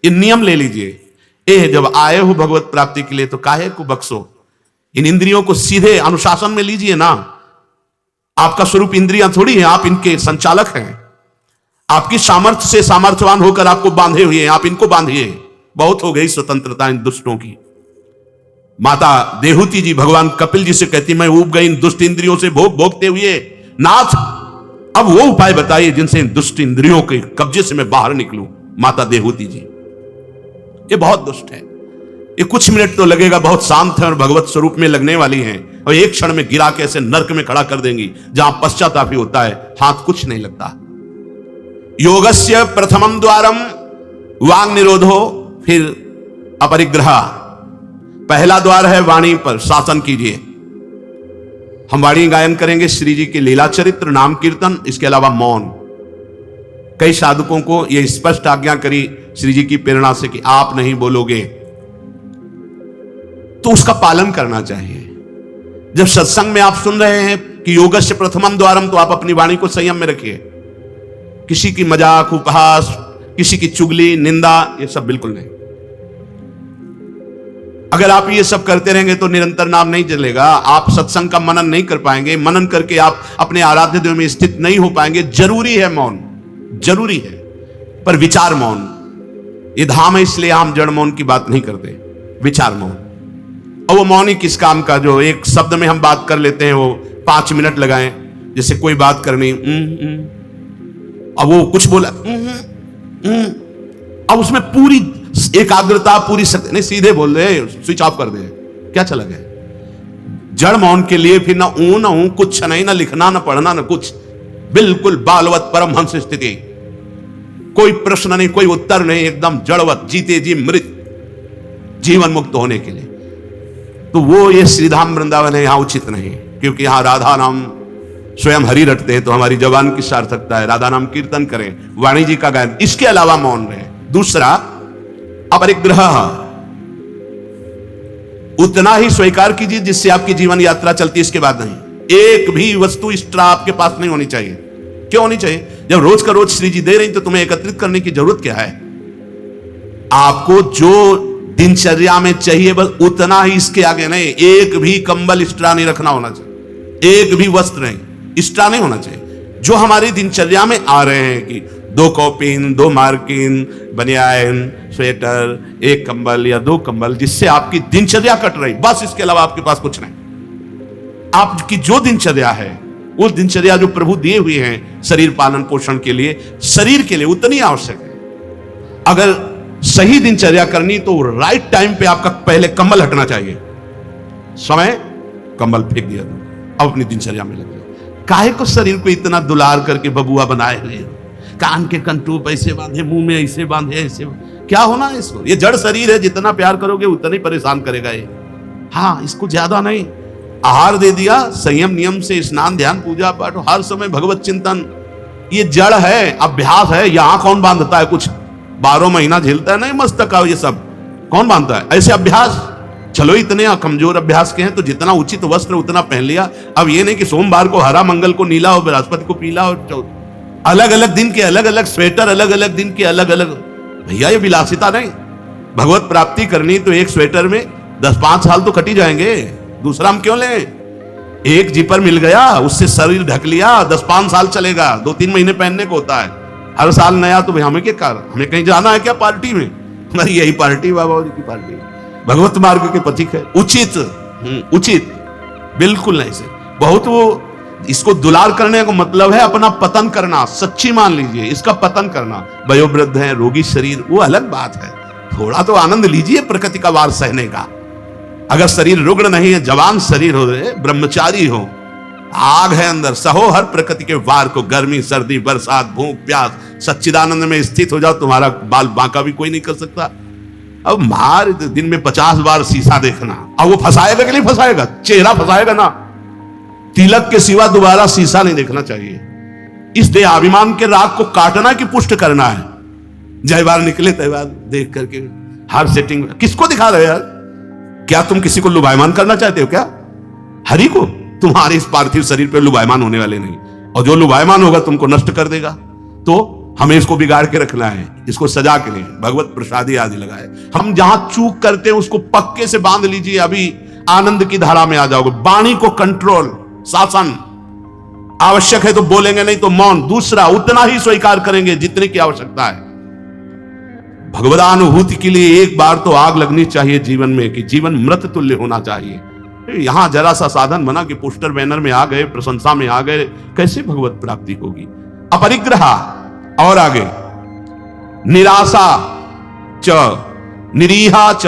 इन नियम ले लीजिए। जब आए हो भगवत प्राप्ति के लिए तो काहे को बक्सो, इन इंद्रियों को सीधे अनुशासन में लीजिए ना। आपका स्वरूप इंद्रियां थोड़ी है, आप इनके संचालक हैं। आपकी सामर्थ्य से सामर्थ्यवान होकर आपको बांधे हुए हैं, आप इनको बांधिए। बहुत हो गई स्वतंत्रता इन दुष्टों की। माता देहूती जी भगवान कपिल जी से कहती, मैं ऊब गई इन दुष्ट इंद्रियों से भोगते हुए, नाथ अब वो उपाय बताइए जिनसे इन दुष्ट इंद्रियों के कब्जे से मैं बाहर निकलूं। माता देहूती जी, ये बहुत दुष्ट है, ये कुछ मिनट तो लगेगा, बहुत शांत है और भगवत स्वरूप में लगने वाली हैं, और एक क्षण में गिरा के ऐसे नरक में खड़ा कर देंगी जहां पश्चाताप ही होता है, हाथ कुछ नहीं लगता। योगस्य प्रथमम द्वारम वांग निरोधो, फिर अपरिग्रह। पहला द्वार है वाणी पर शासन कीजिए। हम वाणी गायन करेंगे, श्री जी के लीला चरित्र, नाम कीर्तन, इसके अलावा मौन। कई साधकों को यह स्पष्ट आज्ञा करी श्री जी की प्रेरणा से कि आप नहीं बोलोगे, तो उसका पालन करना चाहिए। जब सत्संग में आप सुन रहे हैं कि योगस्य प्रथमम द्वारम, तो आप अपनी वाणी को संयम में रखिए। किसी की मजाक, उपहास, किसी की चुगली, निंदा, ये सब बिल्कुल नहीं। अगर आप ये सब करते रहेंगे तो निरंतर नाम नहीं चलेगा, आप सत्संग का मनन नहीं कर पाएंगे, मनन करके आप अपने आराध्य देव में स्थित नहीं हो पाएंगे। जरूरी है मौन, जरूरी है, पर विचार मौन। ये धाम है इसलिए हम जड़ मौन की बात नहीं करते, विचार मौन। और वो मौन ही किस काम का, जो एक शब्द में हम बात कर लेते हैं, वो 5 मिनट लगाएं। जैसे कोई बात करनी, अब वो कुछ बोला, अब उसमें पूरी एकाग्रता, पूरी शक्ति नहीं, सीधे बोल रहे, स्विच ऑफ कर दे, क्या चला गया। जड़ मौन के लिए फिर ना ऊ ना ऊ, कुछ नहीं, ना लिखना, ना पढ़ना, ना कुछ, बिल्कुल बालवत परमहंस स्थिति। कोई प्रश्न नहीं, कोई उत्तर नहीं, एकदम जड़वत, जीते जी मृत, जीवन मुक्त होने के लिए। तो वो ये श्रीधाम वृंदावन है, यहां उचित नहीं, क्योंकि यहां राधा नाम स्वयं हरि रटते हैं, तो हमारी जबान की सार्थकता है, राधा नाम कीर्तन करें, वाणी जी का गायन, इसके अलावा मौन रहे। दूसरा अपरिग्रह, उतना ही स्वीकार कीजिए जिससे आपकी जीवन यात्रा चलती है, इसके बाद नहीं। एक भी वस्तु एक्स्ट्रा आपके पास नहीं होनी चाहिए। क्यों होनी चाहिए? जब रोज का रोज श्री जी दे रही तो तुम्हें एकत्रित करने की जरूरत क्या है? आपको जो दिनचर्या में चाहिए बस उतना ही, इसके आगे नहीं। एक भी कंबल एक्स्ट्रा नहीं रखना होना चाहिए, एक भी वस्त्र नहीं एक्स्ट्रा नहीं होना चाहिए। जो हमारी दिनचर्या में आ रहे हैं कि 2 कॉपिन, 2 मार्किन, बनियान, स्वेटर, 1 कंबल या 2 कंबल, जिससे आपकी दिनचर्या कट रही, बस इसके अलावा आपके पास कुछ नहीं। आपकी जो दिनचर्या है, वो दिनचर्या जो प्रभु दिए हुए हैं शरीर पालन पोषण के लिए, शरीर के लिए उतनी आवश्यक है। अगर सही दिनचर्या करनी तो राइट टाइम पे आपका पहले कंबल हटना चाहिए। समय कंबल फेंक दिया, अब अपनी दिनचर्या में लग गया। काहे को शरीर को इतना दुलार करके बबुआ बनाए हुए, कान के कंटूप ऐसे बांधे, मुंह में ऐसे बांधे, ऐसे क्या होना है इसको? ये जड़ शरीर है, जितना प्यार करोगे उतना ही परेशान करेगा ये। हाँ, इसको ज्यादा नहीं, आहार दे दिया, संयम नियम से स्नान ध्यान पूजा पाठ, हर समय भगवत चिंतन। ये जड़ है, अभ्यास है। यहां कौन बांधता है कुछ? 12 महीना झेलता है नहीं मस्तक का, ये सब कौन बांधता है? ऐसे अभ्यास, चलो इतने कमजोर अभ्यास के हैं तो जितना उचित वस्त्र उतना पहन लिया। अब ये नहीं कि सोमवार को हरा, मंगल को नीला और बृहस्पति को पीला, और अलग अलग दिन के अलग अलग स्वेटर, अलग अलग दिन के अलग अलग। भैया ये विलासिता नहीं। भगवत प्राप्ति करनी तो एक स्वेटर में 10-5 साल तो कट ही जाएंगे, दूसरा हम क्यों लें? एक जिपर मिल गया, उससे शरीर ढक लिया, 10-5 साल चलेगा, 2-3 महीने पहनने को होता है। हर साल नया तो हमें क्या कार, हमें कहीं जाना है क्या पार्टी में? नहीं, यही पार्टी बाबा जी की पार्टी, भगवत मार्ग के पथिक है। उचित, उचित बिल्कुल नहीं से। बहुत वो इसको दुलार करने का मतलब है अपना पतन करना, सच्ची मान लीजिए, इसका पतन करना। वयोवृद्ध है, रोगी शरीर, वो अलग बात है, थोड़ा तो आनंद लीजिए प्रकृति का वार सहने का। अगर शरीर रुग्ण नहीं है, जवान शरीर हो, ब्रह्मचारी हो, आग है अंदर, सहो हर प्रकृति के वार को, गर्मी सर्दी बरसात भूख प्यास, सच्चिदानंद में स्थित हो जाओ, तुम्हारा बाल बांका भी कोई नहीं कर सकता। अब मार दिन में 50 बार शीशा देखना, अब वो फंसाएगा कि नहीं फंसाएगा? चेहरा फंसाएगा ना। तिलक के सिवा दोबारा शीशा नहीं देखना चाहिए। इस देहाभिमान के राग को काटना कि पुष्ट करना है। जय बार निकले तय बार देख करके हर सेटिंग किसको दिखा रहे हो यार? क्या तुम किसी को लुभायमान करना चाहते हो क्या? हरि को? तुम्हारे इस पार्थिव शरीर पर लुभायमान होने वाले नहीं, और जो लुभायमान होगा तुमको नष्ट कर देगा। तो हमें इसको बिगाड़ के रखना है, इसको सजा के नहीं, भगवत प्रसादी आदि लगाए। हम जहां चूक करते हैं उसको पक्के से बांध लीजिए, अभी आनंद की धारा में आ जाओगे। वाणी को कंट्रोल, शासन, आवश्यक है तो बोलेंगे, नहीं तो मौन। दूसरा, उतना ही स्वीकार करेंगे जितने की आवश्यकता है। भगवदानुभूति के लिए एक बार तो आग लगनी चाहिए जीवन में, कि जीवन मृत तुल्य होना चाहिए। यहां जरा सा साधन बना कि पोस्टर बैनर में आ गए, प्रशंसा में आ गए, कैसे भगवत प्राप्ति होगी? अपरिग्रह, और आगे निराशा च निरीहा च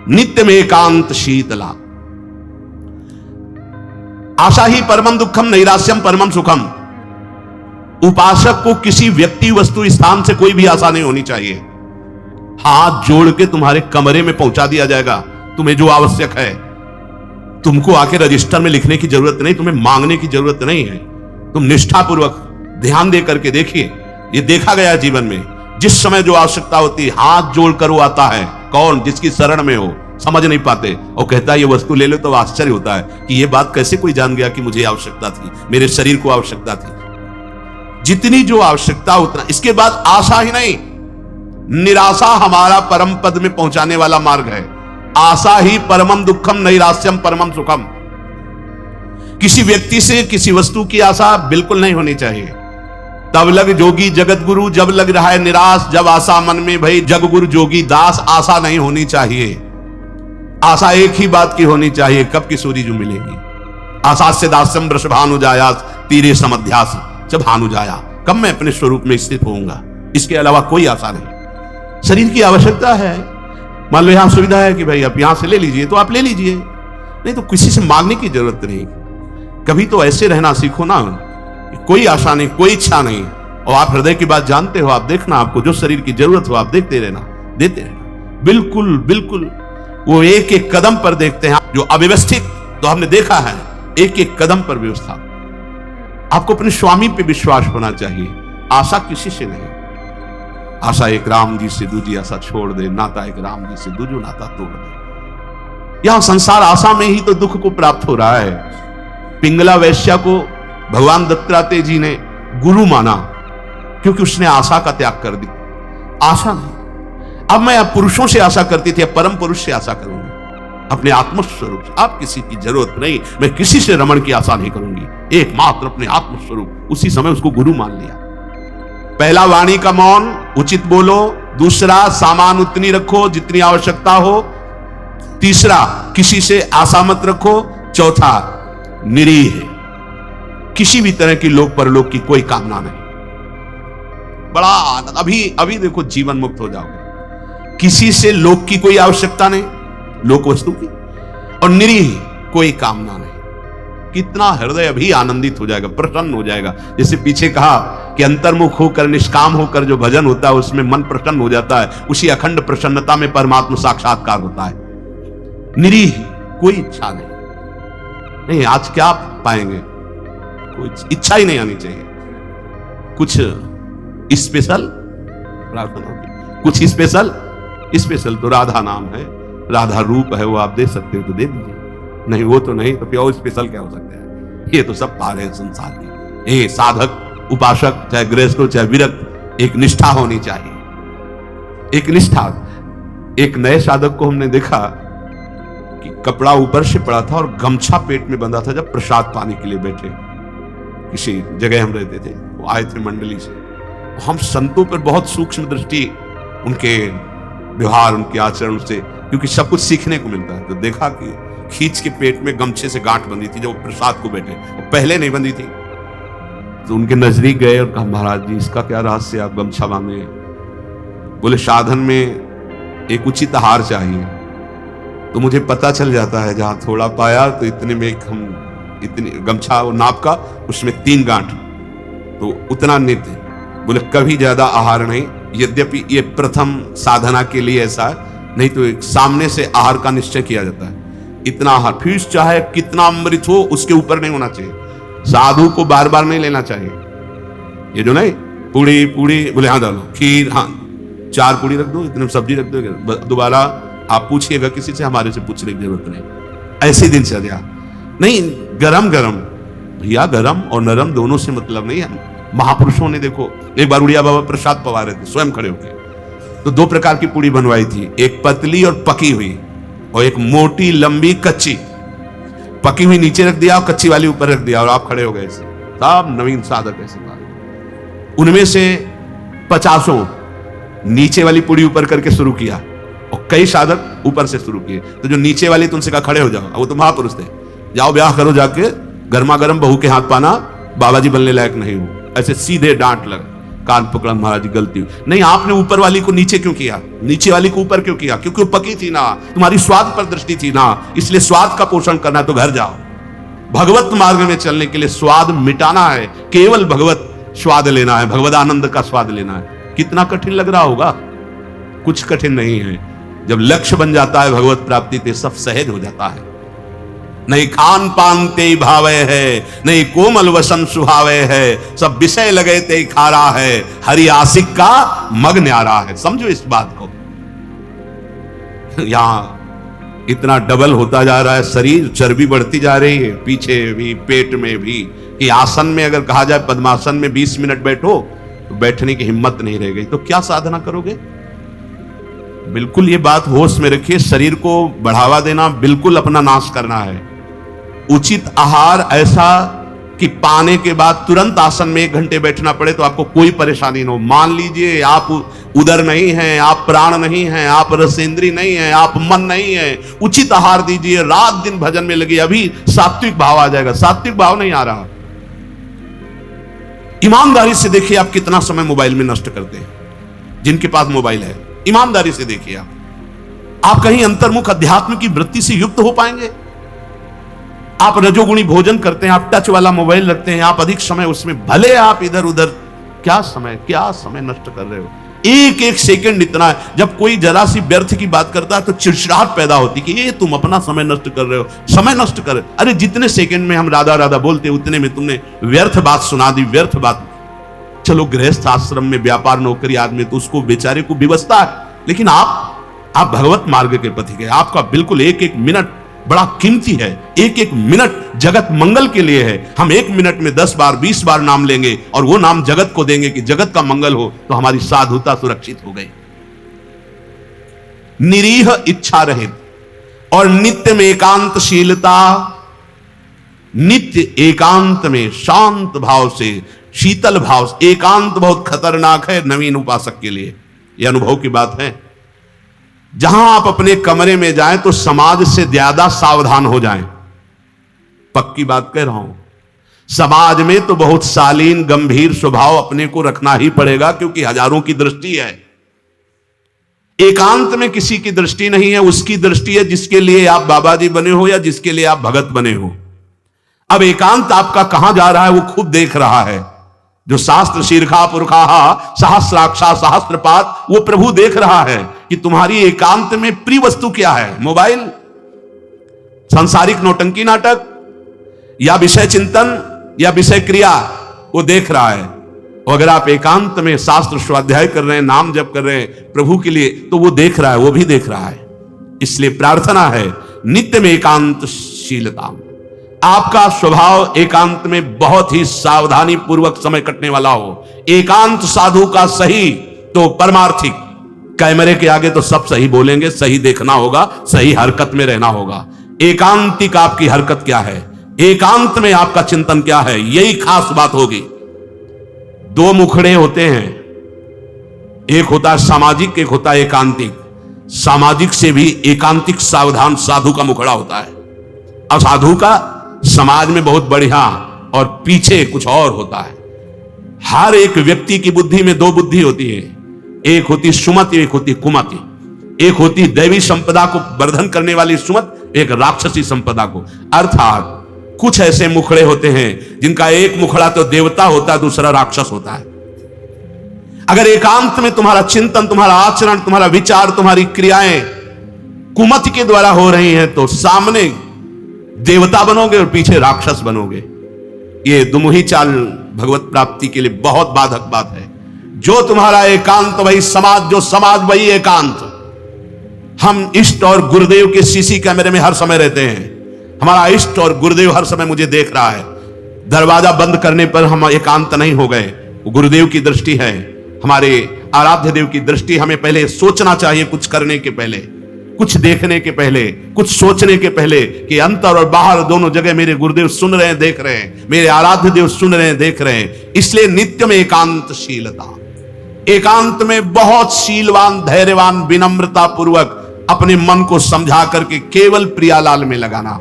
नित्य में एकांत शीतला। आशा ही परमम दुखम नैराश्यम परमम सुखम। उपासक को किसी व्यक्ति वस्तु स्थान से कोई भी आशा नहीं होनी चाहिए। हाथ जोड़ के तुम्हारे कमरे में पहुंचा दिया जाएगा तुम्हें जो आवश्यक है। तुमको आके रजिस्टर में लिखने की जरूरत नहीं, तुम्हें मांगने की जरूरत नहीं है। तुम निष्ठापूर्वक ध्यान दे करके देखिए, ये देखा गया जीवन में, जिस समय जो आवश्यकता होती है हाथ जोड़कर वो आता है। कौन? जिसकी शरण में हो, समझ नहीं पाते और कहता है ये वस्तु ले लो, तो आश्चर्य होता है कि ये बात कैसे कोई जान गया कि मुझे आवश्यकता थी, मेरे शरीर को आवश्यकता थी। जितनी जो आवश्यकता उतना। इसके बाद आशा ही नहीं, निराशा हमारा परम पद में पहुंचाने वाला मार्ग है। आशा ही परमम दुखम नैराश्यम परमम सुखम। किसी व्यक्ति से किसी वस्तु की आशा बिल्कुल नहीं होनी चाहिए। तब लग जोगी जगत गुरु, जब लग रहा है निराश, जब आशा मन में भई जग गुरु जोगी दास। आशा नहीं होनी चाहिए। आशा एक ही बात की होनी चाहिए, कब की सूरी जो मिलेगी। आशा से दास्यम वृषभानु जाया तीरे समध्यास जब भानु जाया, कब मैं अपने स्वरूप में स्थित होऊंगा। इसके अलावा कोई आशा नहीं। शरीर की आवश्यकता है, मान लो यहां सुविधा है कि भाई आप यहां से ले लीजिए तो आप ले लीजिए, नहीं तो किसी से मांगने की जरूरत नहीं। कभी तो ऐसे रहना सीखो ना, कोई आशा नहीं, कोई इच्छा नहीं, और आप हृदय की बात जानते हो। आप देखना, आपको जो शरीर की जरूरत हो आप देखते रहना, देते रहना। बिल्कुल बिल्कुल वो एक एक कदम पर देखते हैं। जो अव्यवस्थित तो हमने देखा है, एक एक कदम पर व्यवस्था। आपको अपने स्वामी पे विश्वास होना चाहिए, आशा किसी से नहीं। आशा एक राम जी से दूजी आशा छोड़ दे, नाता एक राम जी से दूजो नाता तोड़ दे। यहां संसार आशा में ही तो दुख को प्राप्त हो रहा है। पिंगला वैश्या को भगवान दत्तात्रेय जी ने गुरु माना क्योंकि उसने आशा का त्याग कर दी। आशा नहीं। अब मैं पुरुषों से आशा करती थी, अब परम पुरुष से आशा करूंगी, अपने आत्मस्वरूप से। अब किसी की जरूरत नहीं, मैं किसी से रमण की आशा नहीं करूंगी, एकमात्र अपने आत्मस्वरूप। उसी समय उसको गुरु मान लिया। पहला, वाणी का मौन, उचित बोलो। दूसरा, सामान उतनी रखो जितनी आवश्यकता हो। तीसरा, किसी से आशा मत रखो। चौथा, निरीह, किसी भी तरह की लोक परलोक की कोई कामना नहीं। बड़ा आनंद। अभी देखो जीवन मुक्त हो जाओगे। किसी से लोक की कोई आवश्यकता नहीं, लोक वस्तु की, और निरीह, कोई कामना नहीं। कितना हृदय अभी आनंदित हो जाएगा, प्रसन्न हो जाएगा। जैसे पीछे कहा कि अंतर्मुख होकर निष्काम होकर जो भजन होता है उसमें मन प्रसन्न हो जाता है। उसी अखंड प्रसन्नता में परमात्मा साक्षात्कार होता है। निरीह, कोई इच्छा नहीं। आज क्या पाएंगे? कोई इच्छा ही नहीं आनी चाहिए। कुछ स्पेशल प्रार्थना होगी, कुछ स्पेशल तो राधा नाम है, राधा रूप है, वो आप दे सकते हो तो दे दीजिए, नहीं वो तो नहीं, तो फिर और स्पेशल क्या हो सकता है? ये तो सब पा रहे हैं संसार की। ये साधक, उपासक, चाहे गृहस्थ हो चाहे विरक्त, एक निष्ठा होनी चाहिए। एक निष्ठा। एक नए साधक को हमने देखा कि कपड़ा ऊपर से पड़ा था और गमछा पेट में बंधा था। जब प्रसाद पाने के लिए बैठे, किसी जगह हम रहते थे, वो आए थे मंडली से। हम संतों पर बहुत सूक्ष्म दृष्टि, उनके व्यवहार, उनके आचरण से, क्योंकि सब कुछ सीखने को मिलता है। तो देखा कि खींच के पेट में गमछे से गांठ बंधी थी जब वो प्रसाद को बैठे, वो पहले नहीं बंधी थी। तो उनके नजदीक गए और कहा, महाराज जी इसका क्या रहस्य, आप गमछा बांधे? बोले, साधन में एक उचित आहार चाहिए, तो मुझे पता चल जाता है जहां थोड़ा पाया तो इतने में हम इतनी गमछा और नाप का, उसमें 3 गांठ, तो उतना नित्य। बोले कभी ज्यादा आहार नहीं, यद्यपि ये प्रथम साधना के लिए ऐसा है, नहीं तो एक सामने से आहार का निश्चय किया जाता है। इतना आहार, फिर चाहे कितना अमृत हो उसके ऊपर नहीं होना चाहिए। साधु को बार बार नहीं लेना चाहिए। ये जो नहीं पूड़ी बोले हाँ डालो, खीर हाँ 4 पूड़ी रख दो, इतने सब्जी रख दो, दोबारा आप पूछिएगा किसी से, हमारे से पूछने की जरूरत नहीं। ऐसी दिनचर्या नहीं। गरम भैया, गरम और नरम दोनों से मतलब नहीं है। महापुरुषों ने देखो, एक बार उड़िया बाबा प्रसाद पवा रहे थे स्वयं खड़े होकर, तो 2 प्रकार की पूड़ी बनवाई थी, एक पतली और पकी हुई, और एक मोटी लंबी कच्ची। पकी हुई नीचे रख दिया और कच्ची वाली ऊपर रख दिया, और आप खड़े हो गए। सब नवीन साधक ऐसे बात। उनमें से 50 नीचे वाली पूड़ी ऊपर करके शुरू किया, और कई साधक ऊपर से शुरू किए। तो जो नीचे वाली तुमसे कहा खड़े हो जाओ, वो तो महापुरुष थे, जाओ ब्याह करो जाके, गर्मा गर्म बहू के हाथ पाना, बाबा जी बनने लायक नहीं हो। ऐसे सीधे डांट लगा, कान पकड़ा, महाराज जी गलती हुई। नहीं, आपने ऊपर वाली को नीचे क्यों किया, नीचे वाली को ऊपर क्यों किया? क्योंकि वो पकी थी ना, तुम्हारी स्वाद पर दृष्टि थी ना, इसलिए स्वाद का पोषण करना, तो घर जाओ। भगवत मार्ग में चलने के लिए स्वाद मिटाना है, केवल भगवत स्वाद लेना है, भगवत आनंद का स्वाद लेना है। कितना कठिन लग रहा होगा? कुछ कठिन नहीं है। जब लक्ष्य बन जाता है भगवत प्राप्ति, तो सब सहज हो जाता है। नहीं खान पान ते भावे है, नहीं कोमल वसन सुहावे है, सब विषय लगे ते खारा है, हरि आशिक का मग न्यारा है। समझो इस बात को। यहां इतना डबल होता जा रहा है शरीर, चर्बी बढ़ती जा रही है, पीछे भी पेट में भी, कि आसन में अगर कहा जाए पद्मासन में 20 मिनट बैठो तो बैठने की हिम्मत नहीं रह गई, तो क्या साधना करोगे? बिल्कुल ये बात होश में रखिए। शरीर को बढ़ावा देना बिल्कुल अपना नाश करना है। उचित आहार ऐसा कि पाने के बाद तुरंत आसन में 1 घंटे बैठना पड़े तो आपको कोई परेशानी न हो। मान लीजिए आप उदर नहीं हैं, आप प्राण नहीं हैं, आप रसेंद्री नहीं हैं, आप मन नहीं है, उचित आहार दीजिए, रात दिन भजन में लगी, अभी सात्विक भाव आ जाएगा। सात्विक भाव नहीं आ रहा। ईमानदारी से देखिए आप कितना समय मोबाइल में नष्ट करते हैं, जिनके पास मोबाइल है। ईमानदारी से देखिए आप कहीं अंतर्मुख अध्यात्म की वृत्ति से युक्त हो पाएंगे? आप रजोगुणी भोजन करते हैं, आप टच वाला मोबाइल रखते हैं, आप अधिक समय उसमें, भले आप इधर उधर, क्या समय नष्ट कर रहे हो। एक सेकंड इतना है। जब कोई जरा सी व्यर्थ की बात करता है तो चिड़चिड़ाहट पैदा होती कि ये तुम अपना समय नष्ट कर रहे हो, समय नष्ट कर रहे। अरे जितने सेकंड में हम राधा राधा बोलते उतने में तुमने व्यर्थ बात सुना दी, व्यर्थ बात। चलो गृहस्थ आश्रम में व्यापार नौकरी आदमी तो उसको बेचारे को विवशता है, लेकिन आप भगवत मार्ग के पथिक है। आपका बिल्कुल एक मिनट बड़ा कीमती है। एक मिनट जगत मंगल के लिए है। हम 1 मिनट में 10 बार 20 बार नाम लेंगे और वो नाम जगत को देंगे कि जगत का मंगल हो, तो हमारी साधुता सुरक्षित हो गई। निरीह इच्छा रहित और नित्य में एकांतशीलता, नित्य एकांत में शांत भाव से, शीतल भाव से। एकांत बहुत खतरनाक है नवीन उपासक के लिए, यह अनुभव की बात है। जहां आप अपने कमरे में जाएं तो समाज से ज्यादा सावधान हो जाएं। पक्की बात कह रहा हूं। समाज में तो बहुत शालीन गंभीर स्वभाव अपने को रखना ही पड़ेगा, क्योंकि हजारों की दृष्टि है। एकांत में किसी की दृष्टि नहीं है, उसकी दृष्टि है जिसके लिए आप बाबा जी बने हो या जिसके लिए आप भगत बने हो। अब एकांत आपका कहां जा रहा है वो खुद देख रहा है। जो शास्त्र शीर्षा पुरखा सहस्राक्षा सहस्त्रपात, वो प्रभु देख रहा है कि तुम्हारी एकांत में प्रिय वस्तु क्या है। मोबाइल, सांसारिक नौटंकी नाटक, या विषय चिंतन, या विषय क्रिया, वो देख रहा है। और अगर आप एकांत में शास्त्र स्वाध्याय कर रहे हैं, नाम जप कर रहे हैं प्रभु के लिए, तो वो देख रहा है, वो भी देख रहा है। इसलिए प्रार्थना है नित्य में एकांतशीलता। आपका स्वभाव एकांत में बहुत ही सावधानी पूर्वक समय कटने वाला हो। एकांत साधु का सही तो परमार्थिक। कैमरे के आगे तो सब सही बोलेंगे, सही देखना होगा, सही हरकत में रहना होगा। एकांतिक आपकी हरकत क्या है, एकांत में आपका चिंतन क्या है, यही खास बात होगी। 2 मुखड़े होते हैं, एक होता है सामाजिक, एक होता है एकांतिक। सामाजिक से भी एकांतिक सावधान साधु का मुखड़ा होता है। असाधु का समाज में बहुत बढ़िया और पीछे कुछ और होता है। हर एक व्यक्ति की बुद्धि में दो बुद्धि होती है, एक होती सुमति, एक होती कुमति। एक होती दैवी संपदा को वर्धन करने वाली सुमत, एक राक्षसी संपदा को। अर्थात कुछ ऐसे मुखड़े होते हैं जिनका एक मुखड़ा तो देवता होता है, दूसरा राक्षस होता है। अगर एकांत में तुम्हारा चिंतन, तुम्हारा आचरण, तुम्हारा विचार, तुम्हारी क्रियाएं कुमति के द्वारा हो रही हैं तो सामने देवता बनोगे और पीछे राक्षस बनोगे। ये दुमुही चाल भगवत प्राप्ति के लिए बहुत बाधक बात है। जो तुम्हारा एकांत वही समाज, जो समाज वही एकांत। हम इष्ट और गुरुदेव के सीसी कैमरे में हर समय रहते हैं। हमारा इष्ट और गुरुदेव हर समय मुझे देख रहा है। दरवाजा बंद करने पर हम एकांत नहीं हो गए, वो गुरुदेव की दृष्टि है, हमारे आराध्य देव की दृष्टि। हमें पहले सोचना चाहिए, कुछ करने के पहले, कुछ देखने के पहले, कुछ सोचने के पहले कि अंतर और बाहर दोनों जगह मेरे गुरुदेव सुन रहे हैं, देख रहे हैं, मेरे आराध्य देव सुन रहे हैं, देख रहे हैं। इसलिए नित्य में एकांतशीलता, एकांत में बहुत शीलवान, धैर्यवान, विनम्रता पूर्वक अपने मन को समझा करके केवल प्रियालाल में लगाना।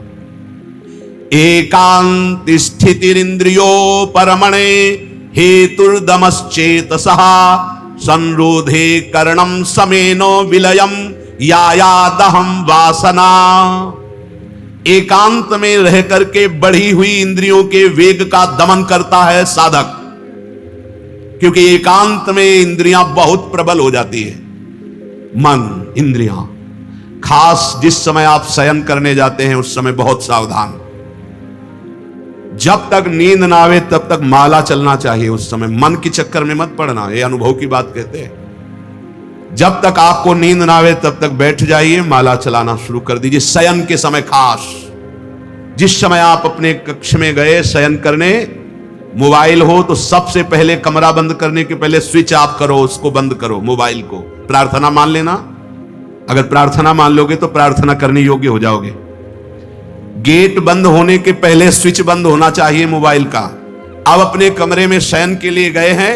एकांत स्थितिरिंद्रियो परमणे हेतुर्दमश्चेतसः संरोधे कर्णम समेनो विलयम यायादहम वासना। एकांत में रह करके बढ़ी हुई इंद्रियों के वेग का दमन करता है साधक, क्योंकि एकांत में इंद्रियां बहुत प्रबल हो जाती है। मन, इंद्रियां, खास जिस समय आप शयन करने जाते हैं उस समय बहुत सावधान। जब तक नींद ना आवे तब तक माला चलना चाहिए। उस समय मन के चक्कर में मत पड़ना, ये अनुभव की बात कहते हैं। जब तक आपको नींद ना आवे तब तक बैठ जाइए, माला चलाना शुरू कर दीजिए। शयन के समय खास, जिस समय आप अपने कक्ष में गए शयन करने, मोबाइल हो तो सबसे पहले कमरा बंद करने के पहले स्विच ऑफ करो, उसको बंद करो मोबाइल को। प्रार्थना मान लेना, अगर प्रार्थना मान लोगे तो प्रार्थना करने योग्य हो जाओगे। गेट बंद होने के पहले स्विच बंद होना चाहिए मोबाइल का। अब अपने कमरे में शयन के लिए गए हैं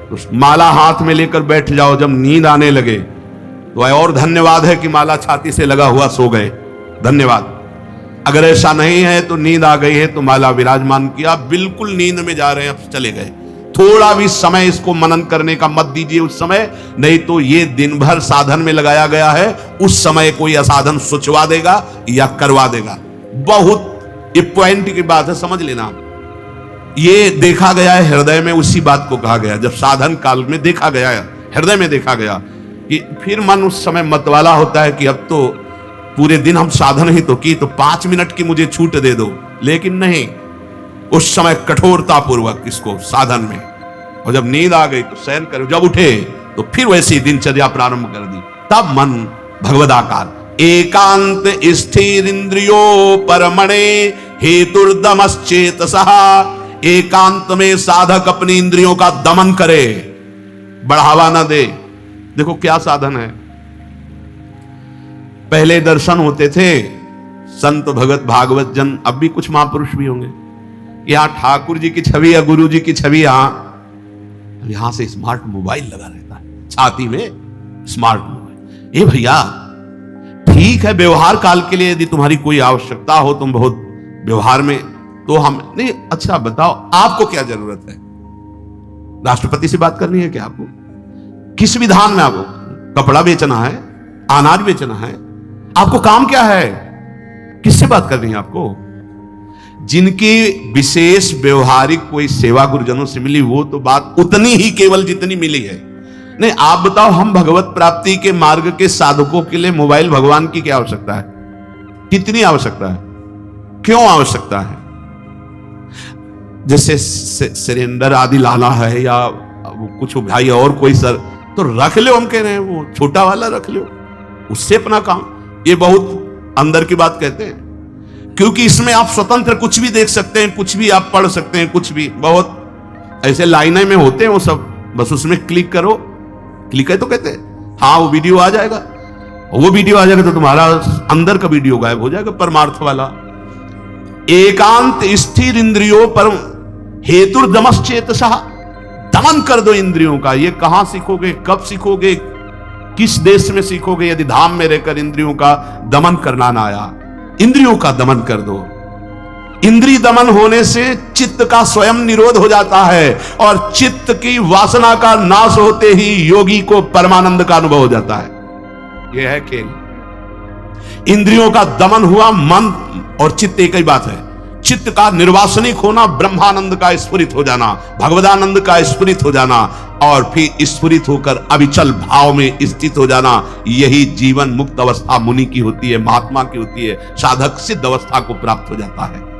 तो माला हाथ में लेकर बैठ जाओ। जब नींद आने लगे तो और धन्यवाद है कि माला छाती से लगा हुआ सो गए, धन्यवाद। अगर ऐसा नहीं है तो नींद आ गई है तो माला विराजमान किया, बिल्कुल नींद में जा रहे हैं, अब चले गए। थोड़ा भी समय इसको मनन करने का मत दीजिए उस समय, नहीं तो ये दिन भर साधन में लगाया गया है, उस समय कोई असाधन सोचवा देगा या करवा देगा। बहुत ये पॉइंट की बात है, समझ लेना। ये देखा गया है हृदय में, उसी बात को कहा गया, जब साधन काल में देखा गया है, हृदय में देखा गया कि फिर मन उस समय मतवाला होता है कि अब तो पूरे दिन हम साधन ही तो की, तो 5 मिनट की मुझे छूट दे दो। लेकिन नहीं, उस समय कठोरता पूर्वक इसको साधन में, और जब नींद आ गई तो शयन करो, जब उठे तो फिर वैसी दिनचर्या प्रारंभ कर दी। तब मन भगवदाकार। एकांत स्थिर इंद्रियो परमणे हेतुर्दमश्चेतसः। एकांत में साधक अपनी इंद्रियों का दमन करे, बढ़ावा ना दे। देखो क्या साधन है। पहले दर्शन होते थे संत भगत भागवत जन, अब भी कुछ महापुरुष भी होंगे। यहां ठाकुर जी की छवि या गुरु जी की छवि, यहां से स्मार्ट मोबाइल लगा रहता है छाती में, स्मार्ट मोबाइल। ये भैया ठीक है, व्यवहार काल के लिए यदि तुम्हारी कोई आवश्यकता हो, तुम बहुत व्यवहार में, तो हम नहीं। अच्छा बताओ आपको क्या जरूरत है? राष्ट्रपति से बात करनी है क्या आपको? किस विधान में आपको कपड़ा बेचना है, अनाज बेचना है? आपको काम क्या है? किससे बात करनी है आपको? जिनकी विशेष व्यवहारिक कोई सेवा गुरुजनों से मिली, वो तो बात उतनी ही केवल जितनी मिली है। नहीं, आप बताओ, हम भगवत प्राप्ति के मार्ग के साधकों के लिए मोबाइल भगवान की क्या आवश्यकता है? कितनी आवश्यकता है? क्यों आवश्यकता है? जैसे सिलेंडर आदि लाना है या कुछ भाई और कोई सर, तो रख लो, हम कह रहे हैं वो छोटा वाला रख लो, उससे अपना काम। ये बहुत अंदर की बात कहते हैं, क्योंकि इसमें आप स्वतंत्र कुछ भी देख सकते हैं, कुछ भी आप पढ़ सकते हैं, कुछ भी। बहुत ऐसे लाइनें में होते हैं वो सब, बस उसमें क्लिक करो, क्लिक है तो कहते हैं हाँ वो वीडियो आ जाएगा। वो वीडियो आ जाएगा तो तुम्हारा अंदर का वीडियो गायब हो जाएगा, परमार्थ वाला। एकांत स्थिर इंद्रियों पर हेतुर्दमश्चेतसः। दमन कर दो इंद्रियों का। ये कहां सीखोगे, कब सीखोगे, किस देश में सीखोगे, यदि धाम में रहकर इंद्रियों का दमन करना ना आया? इंद्रियों का दमन कर दो। इंद्रिय दमन होने से चित्त का स्वयं निरोध हो जाता है और चित्त की वासना का नाश होते ही योगी को परमानंद का अनुभव हो जाता है। यह है खेल। इंद्रियों का दमन हुआ, मन और चित्त एक ही बात है। चित्त का निर्वासनिक होना, ब्रह्मानंद का स्फुरित हो जाना, भगवदानंद का स्फुरित हो जाना और फिर स्फुरित होकर अविचल भाव में स्थित हो जाना, यही जीवन मुक्त अवस्था मुनि की होती है, महात्मा की होती है, साधक सिद्ध अवस्था को प्राप्त हो जाता है।